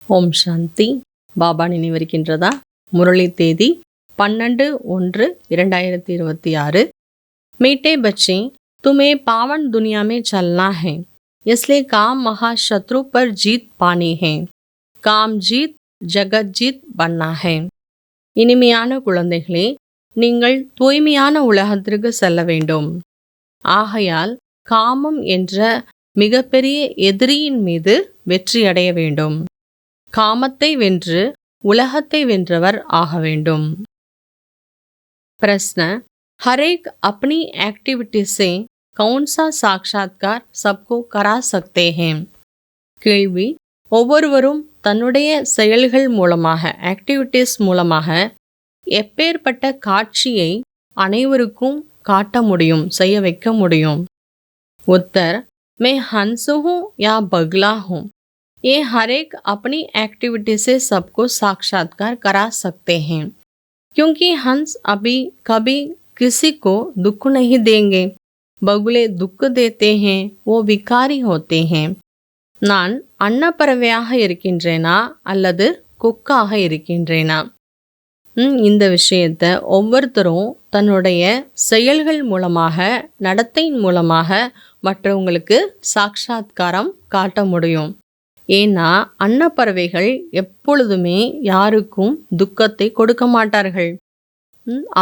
ஓம் சாந்தி. பாபா நினைவிருக்கின்றதா? முரளி தேதி 12/1/2026। मीठे बच्चे, तुम्हें पावन दुनिया में चलना है, इसलिए काम महाशत्रु पर जीत पानी है, काम जीत ஜகத் ஜீத் பண்ணா ஹே. இனிமையான குழந்தைகளே, நீங்கள் தூய்மையான உலகத்திற்கு செல்ல வேண்டும். ஆகையால் காமம் என்ற மிகப்பெரிய எதிரியின் மீது வெற்றியடைய வேண்டும். காமத்தை வென்று உலகத்தை வென்றவர் ஆக வேண்டும். प्रश्न, हर एक अपनी एक्टिविटी से कौन सा साक्षात्कार सबको करा सकते हैं? கேள்வி, ஒவ்வொருவரும் தன்னுடைய செயல்கள் மூலமாக, ஆக்டிவிட்டீஸ் மூலமாக எப்பேற்பட்ட காட்சியை அனைவருக்கும் காட்ட முடியும், செய்ய வைக்க முடியும்? உத்தர், मैं हंस हूँ या बगला हूँ, ये हर एक अपनी एक्टिविटी से सबको साक्षात्कार करा सकते हैं, क्योंकि हंस अभी कभी किसी को दुख नहीं देंगे, बगुले दुख देते हैं, वो विकारी होते हैं. நான் அன்னப்பறவையாக இருக்கின்றேனா அல்லது கொக்காக இருக்கின்றேனா? இந்த விஷயத்தை ஒவ்வொருத்தரும் தன்னுடைய செயல்கள் மூலமாக, நடத்தையின் மூலமாக மற்றவங்களுக்கு சாட்சாத்காரம் காட்ட முடியும். ஏன்னா அன்னப்பறவைகள் எப்பொழுதுமே யாருக்கும் துக்கத்தை கொடுக்க மாட்டார்கள்.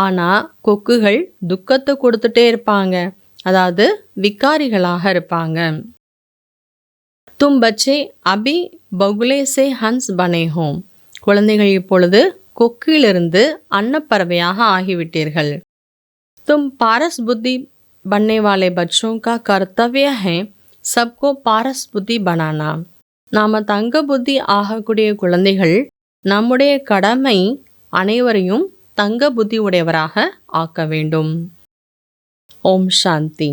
ஆனால் கொக்குகள் துக்கத்தை கொடுத்துட்டே இருப்பாங்க, அதாவது விகாரிகளாக இருப்பாங்க. தும் பச்சே அபி பகுலே சே ஹன்ஸ் பனே ஹோம், குழந்தைகள் இப்பொழுது கொக்கிலிருந்து அன்னப்பறவையாக ஆகிவிட்டீர்கள். தும் பாரஸ் புத்தி बनने वाले बच्चों का कर्तव्य है सबको पारस புத்தி बनाना. நாம் தங்க புத்தி ஆகக்கூடிய குழந்தைகள், நம்முடைய கடமை அனைவரையும் தங்க புத்தி உடையவராக ஆக்க வேண்டும். ஓம் சாந்தி.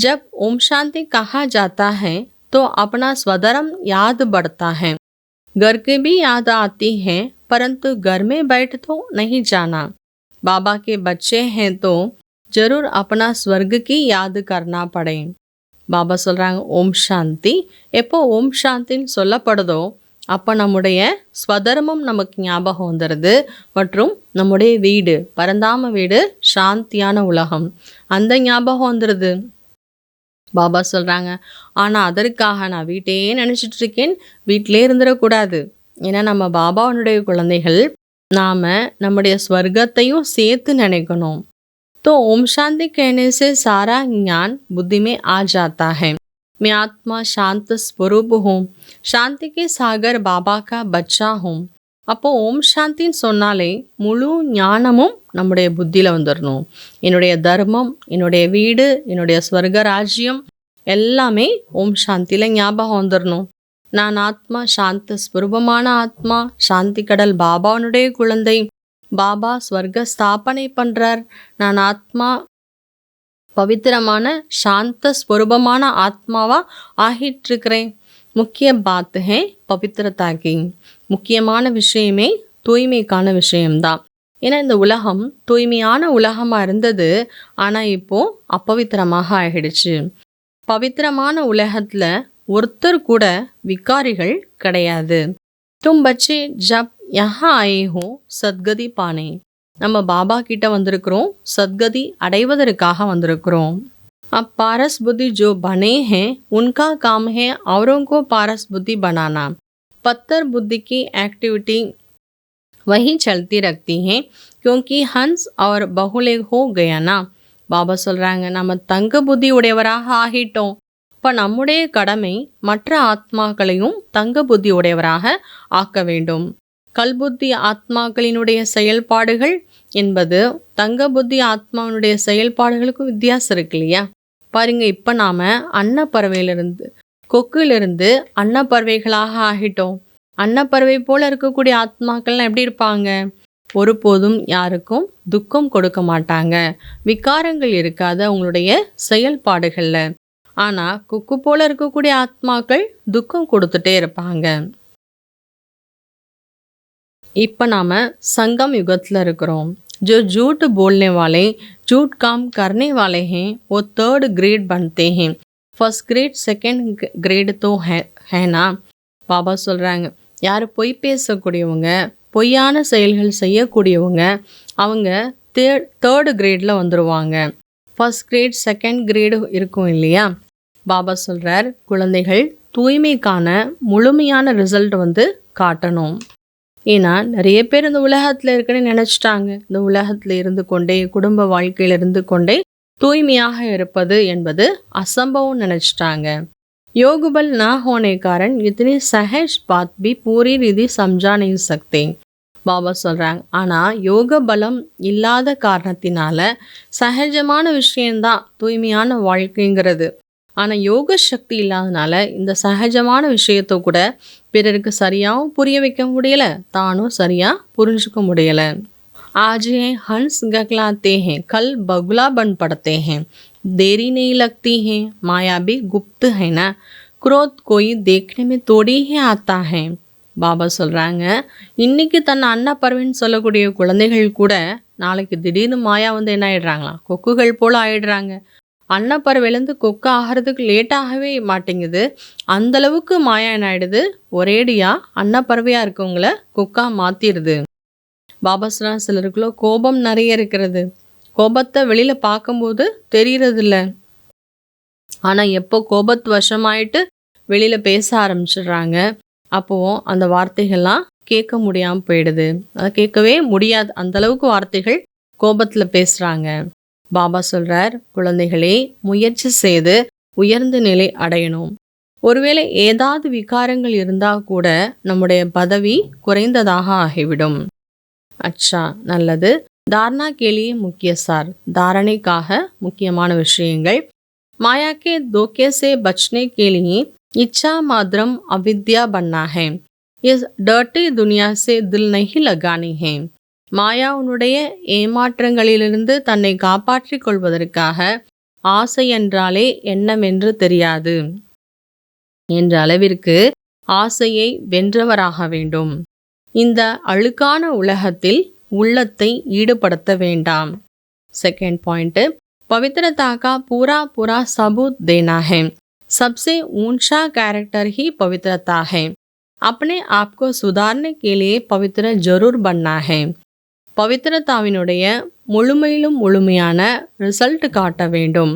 जब ओम शांति कहा जाता है तो अपना स्वधर्म याद बढ़ता है, घर की भी याद आती है, परंतु घर में बैठ तो नहीं जाना. बाबा के बच्चे हैं तो जरूर अपना स्वर्ग की याद करना पड़े. பாபா சொல்கிறாங்க, ஓம் சாந்தி எப்போ ஓம் சாந்தின்னு சொல்லப்படுதோ அப்போ நம்முடைய ஸ்வதர்மம் நமக்கு ஞாபகம் வந்துடுது, மற்றும் நம்முடைய வீடு, பரந்தாம வீடு, சாந்தியான உலகம், அந்த ஞாபகம் வந்துடுது. பாபா சொல்கிறாங்க, ஆனால் அதற்காக நான் வீட்டையே நினச்சிட்டு இருக்கேன், வீட்டிலே இருந்துடக்கூடாது. ஏன்னா நம்ம பாபாவனுடைய குழந்தைகள், நாம் நம்முடைய ஸ்வர்க்கத்தையும் சேர்த்து நினைக்கணும். तो ओम शांति कहने से सारा ज्ञान बुद्धि में आ जाता है. मैं आत्मा शांत स्वरूप हूँ, शांति के सागर बाबा का बच्चा हूँ. அப்போ ஓம் சாந்தின்னு சொன்னாலே முழு ஞானமும் நம்முடைய புத்தியில் வந்துடணும். என்னுடைய தர்மம், என்னுடைய வீடு, என்னுடைய ஸ்வர்க ராஜ்யம் எல்லாமே ஓம் சாந்தியில் ஞாபகம் வந்துடணும். நான் ஆத்மா, சாந்த ஸ்வரூபமான ஆத்மா, சாந்தி கடல் பாபாவனுடைய குழந்தை, பாபா ஸ்வர்க ஸ்தாபனை பண்ணுறார். நான் ஆத்மா பவித்திரமான சாந்த ஸ்வரூபமான ஆத்மாவா ஆகிட்டுருக்கிறேன். முக்கிய பாத் ஹே பவித்திரதா கி, முக்கியமான விஷயமே தூய்மைக்கான விஷயம்தான். ஏன்னா இந்த உலகம் தூய்மையான உலகமாக இருந்தது, ஆனால் இப்போது அப்பவித்திரமாக ஆகிடுச்சு. பவித்திரமான உலகத்தில் ஒருத்தர் கூட விகாரிகள் கிடையாது. தும் பச்சே ஜப் யஹா ஆயே ஹோ சத்கதி பானே, நம்ம பாபா கிட்ட வந்திருக்கிறோம், சத்கதி அடைவதற்காக வந்திருக்கிறோம். अब पारस बुद्धि जो बने हैं उनका काम है औरों को पारस बुद्धि बनाना. पत्थर बुद्धि की एक्टिविटी वही चलती रखती हैं, क्योंकि हंस और बहुले हो गया ना. பாபா சொல்கிறாங்க, நம்ம தங்க புத்தி உடையவராக ஆகிட்டோம். இப்போ நம்முடைய கடமை மற்ற ஆத்மாக்களையும் தங்க புத்தி உடையவராக ஆக்க வேண்டும். கல்புத்தி ஆத்மாக்களினுடைய செயல்பாடுகள் என்பது தங்க புத்தி ஆத்மாவினுடைய செயல்பாடுகளுக்கும் வித்தியாசம் இருக்கு இல்லையா? பாருங்க, இப்போ நாம் அன்னப்பறவையிலிருந்து, கொக்கிலிருந்து அன்னப்பறவைகளாக ஆகிட்டோம். அன்னப்பறவை போல இருக்கக்கூடிய ஆத்மாக்கள்லாம் எப்படி இருப்பாங்க? ஒருபோதும் யாருக்கும் துக்கம் கொடுக்க மாட்டாங்க, விகாரங்கள் இருக்காது அவங்களுடைய செயல்பாடுகளில். ஆனால் கொக்கு போல இருக்கக்கூடிய ஆத்மாக்கள் துக்கம் கொடுத்துட்டே இருப்பாங்க. இப்போ நாம் संगम युगத்தில் இருக்கிறோம். जो झूठ बोलने वाले, झूठ काम करने वाले हैं, वो थर्ड ग्रेड बनते हैं. फर्स्ट ग्रेड, सेकंड ग्रेड तो है ना. பாபா சொல்கிறாங்க, யார் பொய் பேசக்கூடியவங்க, பொய்யான செயல்கள் செய்யக்கூடியவங்க, அவங்க தேர்டு கிரேடில் வந்துடுவாங்க. ஃபர்ஸ்ட் கிரேட், செகண்ட் கிரேடு இருக்கும் இல்லையா? பாபா சொல்கிறார், குழந்தைகள் தூய்மைக்கான முழுமையான ரிசல்ட் காட்டணும். ஏன்னா நிறைய பேர் இந்த உலகத்தில் இருக்குன்னு நினச்சிட்டாங்க. இந்த உலகத்தில் இருந்து கொண்டே, குடும்ப வாழ்க்கையில் இருந்து கொண்டே தூய்மையாக இருப்பது என்பது அசம்பவம் நினச்சிட்டாங்க. योग बल ना होने कारण इतनी सहज बात भी पूरी रीति समझा नहीं सकते. பாபா சொல்கிறாங்க, ஆனால் யோக பலம் இல்லாத காரணத்தினால சகஜமான விஷயந்தான் தூய்மையான வாழ்க்கைங்கிறது. ஆனால் யோக சக்தி இல்லாதனால இந்த சகஜமான விஷயத்தை கூட பிறருக்கு சரியாகவும் புரிய வைக்க முடியலை, தானும் சரியாக புரிஞ்சுக்க முடியலை. आज है हंस गगलाते हैं, कल बगुला बन पड़ते हैं, देरी नहीं लगती है, माया भी गुप्त है ना, क्रोध कोई देखने में थोड़ी ही आता है. பாபா சொல்கிறாங்க, இன்னைக்கு தன்னை அண்ணா பறவைன்னு சொல்லக்கூடிய குழந்தைகள் கூட நாளைக்கு திடீர்னு மாயா என்ன ஆயிடுறாங்களாம், கொக்குகள் போல் ஆயிடுறாங்க. அன்னப்பறவையிலேருந்து கொக்கு ஆகிறதுக்கு லேட்டாகவே மாட்டேங்குது. அந்தளவுக்கு மாயா என்ன ஆயிடுது, ஒரேடியாக அன்னப்பறவையாக இருக்கவங்கள கொக்கா மாற்றிடுது. பாபா சொல்கிறாங்க, சிலருக்குள்ள கோபம் நிறைய இருக்கிறது. கோபத்தை வெளியில் பார்க்கும்போது தெரியறதில்ல. ஆனால் எப்போ கோபத்து வசமாயிட்டு வெளியில் பேச ஆரம்பிச்சிடுறாங்க, அப்போது அந்த வார்த்தைகள்லாம் கேட்க முடியாமல் போயிடுது. அதை கேட்கவே முடியாது, அந்தளவுக்கு வார்த்தைகள் கோபத்தில் பேசுகிறாங்க. பாபா சொல்கிறார், குழந்தைகளே முயற்சி செய்து உயர்ந்த நிலை அடையணும். ஒருவேளை ஏதாவது விகாரங்கள் இருந்தால் கூட நம்முடைய பதவி குறைந்ததாக ஆகிவிடும். அச்சா, நல்லது. தாரணா கேலியே முக்கிய சார், தாரணைக்காக முக்கியமான விஷயங்கள். மாயா கே தோக்கே சே பச்னே கேலியே இச்சா மாத்திரம் அவித்யா பன்னா ஹே, இஸ் டர்ட்டி துனியா சே தில் நஹி லகானி ஹே. மாயாவுனுடைய ஏமாற்றங்களிலிருந்து தன்னை காப்பாற்றிக் கொள்வதற்காக ஆசை என்றாலே என்னவென்று தெரியாது என்ற அளவிற்கு ஆசையை வென்றவராக வேண்டும். இந்த அழுக்கான உலகத்தில் உள்ளத்தை ஈடுபடுத்த வேண்டாம். செகண்ட் பாயிண்ட், पवित्रता का पूरा पूरा सबूत देना है. सबसे ऊंचा कैरेक्टर ही पवित्रता है. अपने आप को सुधारने के लिए पवित्र जरूर बनना है. பவித்திரதாவினுடைய முழுமையிலும் முழுமையான ரிசல்ட் காட்ட வேண்டும்.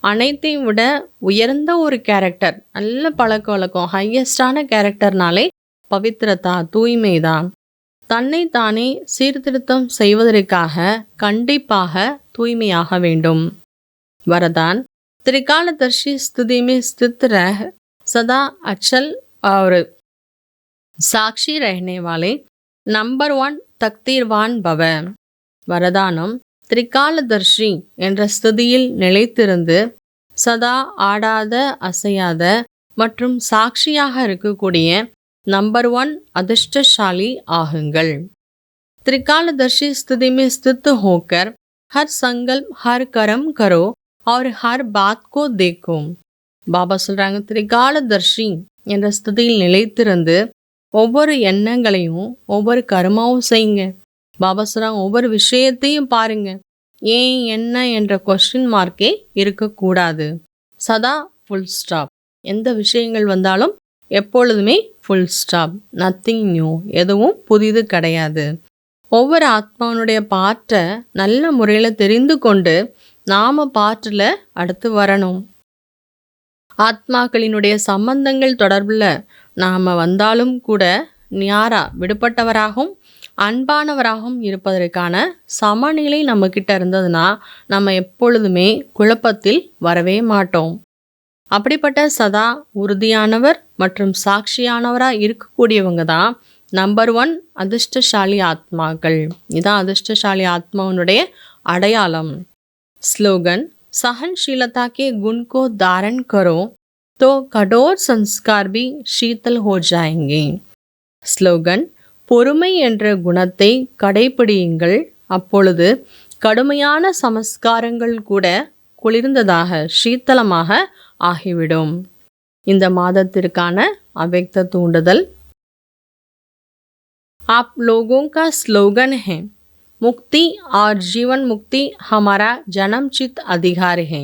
அனைத்தையும் விட உயர்ந்த ஒரு கேரக்டர், நல்ல பழக்க வழக்கம், ஹையஸ்டான கேரக்டர்னாலே பவித்திரதா, தூய்மைதான். தன்னை தானே சீர்திருத்தம் செய்வதற்காக கண்டிப்பாக தூய்மையாக வேண்டும். வரதான், त्रिकालदर्शी स्थिति में स्थित रह सदा अचल और साक्षी रहने वाले नंबर 1 தக்தீர்வான் பவ. வரதானம், திரிகாலதர்ஷி என்ற ஸ்திதியில் நிலைத்திருந்து சதா ஆடாத அசையாத மற்றும் சாட்சியாக இருக்கக்கூடிய नंबर 1 அதிர்ஷ்டசாலி ஆகுங்கள். त्रिकालदर्शी स्थिति में स्थित होकर हर संकल्प हर कर्म करो और हर बात को देखो. பாபா சொல்றாங்க, திரிகாலதர்ஷி என்ற ஸ்திதியில் நிலைத்திருந்து ஒவ்வொரு எண்ணங்களையும் ஒவ்வொரு கர்மாவும் செய்யுங்க. பாபா சொல்றாங்க, ஒவ்வொரு விஷயத்தையும் பாருங்க. ஏன் என்ன என்ற கொஸ்டின் மார்க்கே இருக்கக்கூடாது. சதா ஃபுல் ஸ்டாப். எந்த விஷயங்கள் வந்தாலும் எப்பொழுதுமே ஃபுல் ஸ்டாப், நத்திங் நியூ, எதுவும் புதிது கிடையாது. ஒவ்வொரு ஆத்மாவனுடைய பாட்டை நல்ல முறையில் தெரிந்து கொண்டு நாம பாட்டில் அடுத்து வரணும். ஆத்மாக்களினுடைய சம்பந்தங்கள் தொடர்பில் நாம் வந்தாலும் கூட ஞாரா விடுபட்டவராகவும் அன்பானவராகவும் இருப்பதற்கான சமநிலை நம்மக்கிட்ட இருந்ததுன்னா நம்ம எப்பொழுதுமே குழப்பத்தில் வரவே மாட்டோம். அப்படிப்பட்ட சதா உறுதியானவர் மற்றும் சாட்சியானவராக இருக்கக்கூடியவங்க தான் நம்பர் 1 அதிர்ஷ்டசாலி ஆத்மாக்கள். இதான் அதிர்ஷ்டசாலி ஆத்மாவுடைய அடையாளம். ஸ்லோகன், सहनशीलता के गुण को धारण करो तो कठोर संस्कार भी शीतल हो जाएंगे. ஸ்லோகன், பொறுமை என்ற குணத்தை கடைபிடியுங்கள், அப்பொழுது கடுமையான சமஸ்காரங்கள் கூட குளிர்ந்ததாக சீத்தளமாக ஆகிவிடும். இந்த மாதத்திற்கான அவ்யக்த தூண்டுதல். आप लोगों का स्लोगन है, मुक्ति और जीवन मुक्ति हमारा जन्मचित अधिकार है.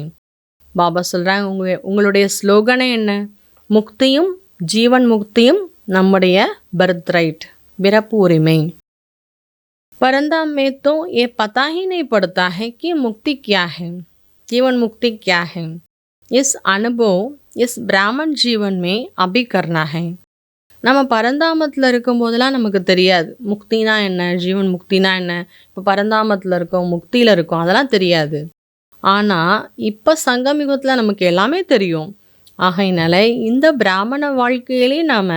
பாபா சொல்கிறாங்க, உங்களுடைய ஸ்லோகனே என்ன? முக்தியும் ஜீவன் முக்தியும் நம்முடைய பர்த் ரைட், பிறப்பு உரிமை. परंतु में तो ये पता ही नहीं पड़ता है कि मुक्ति क्या है, जीवन मुक्ति क्या है. इस अनुभव इस ब्राह्मण जीवन में अभी करना है. நம்ம பரந்தாமத்தில் இருக்கும்போதெல்லாம் நமக்கு தெரியாது முக்தினா என்ன, ஜீவன் முக்தினா என்ன. இப்போ பரந்தாமத்தில் இருக்கோம், முக்தியில் இருக்கோம், அதெல்லாம் தெரியாது. ஆனால் இப்போ சங்கமிகத்தில் நமக்கு எல்லாமே தெரியும். ஆகையினால இந்த பிராமண வாழ்க்கையிலே நாம்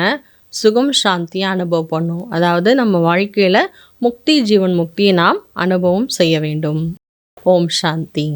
சுகம் சாந்தியை அனுபவம் பண்ணோம். அதாவது நம்ம வாழ்க்கையில் முக்தி, ஜீவன் முக்தியை நாம் அனுபவம் செய்ய வேண்டும். ஓம் சாந்தி.